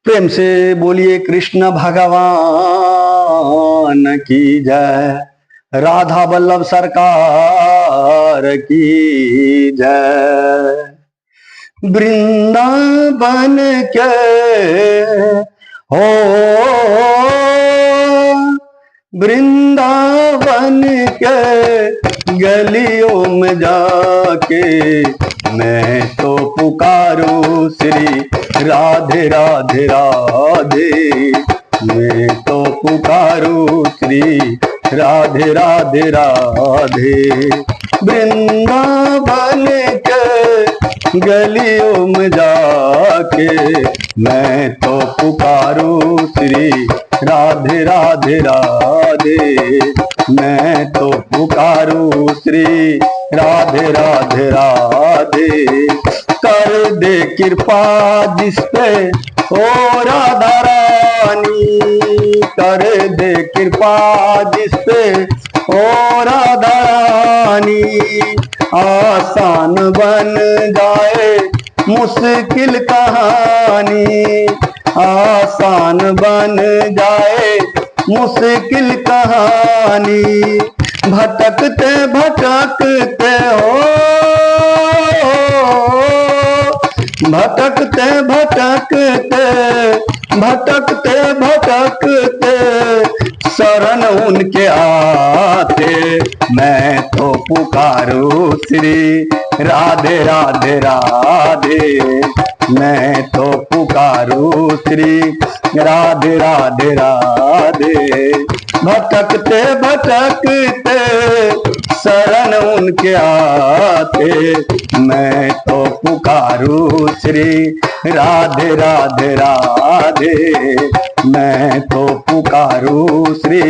प्रेम से बोलिए कृष्ण भगवान की जय। राधा वल्लभ सरकार की जय। वृंदावन के हो वृंदावन के गलियों में जाके मैं तो पुकारूं श्री राधे राधे राधे। मैं तो पुकारूं श्री राधे राधे राधे। वृंदावन के गलियों में जाके मैं तो पुकारूं श्री राधे राधे राधे। मैं तो पुकारूं श्री राधे राधे राधे। कर दे कृपा जिस पे ओ राधा रानी। कर दे कृपा जिस पे ओ राधा रानी। आसान बन जाए मुश्किल कहानी। आसान बन जाए मुश्किल कहानी। भटकते भटकते हो भटकते भटकते भटकते भटकते शरण उनके आते मैं तो पुकारूं श्री राधे राधे राधे। मैं तो पुकारूं श्री राधे राधे राधे। भटकते भटकते शरण उनके आते मैं तो पुकारूं श्री राधे राधे राधे। मैं तो पुकारूं श्री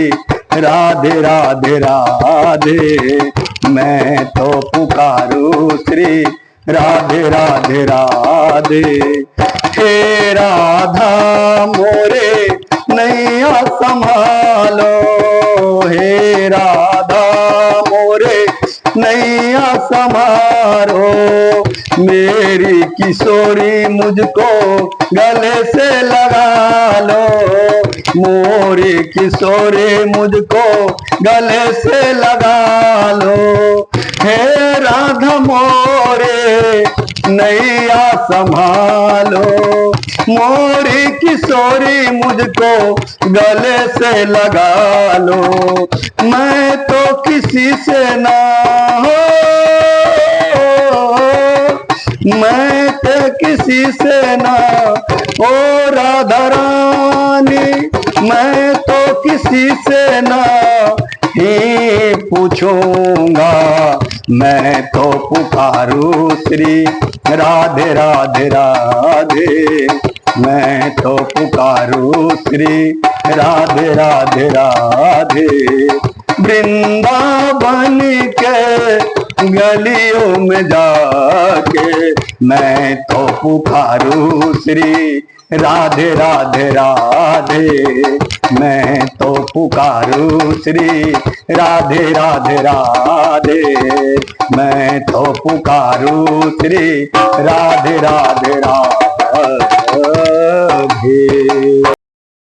राधे राधे राधे। मैं तो पुकारूं श्री राधे राधे राधे। हे राधा मोरे नैया संभालो। हे राधा मोरे नैया संभारो। मेरी किशोरी मुझको गले से लगा लो। मोरी किशोरी मुझको गले से लगा लो। हे राधा मोरे नैया संभालो। मोरी किशोरी मुझको गले से लगा लो। मैं तो किसी से ना हो। मैं तो किसी से ना ओ राधा रानी। मैं तो किसी से ना ही पूछूंगा। मैं तो पुकारूं श्री राधे राधे राधे। मैं तो पुकारूं श्री राधे राधे राधे। वृंदावन के गलियों में जाके मैं तो पुकारूं श्री राधे राधे राधे। मैं तो पुकारूं श्री राधे राधे राधे। मैं तो पुकारूं श्री राधे राधे राधे।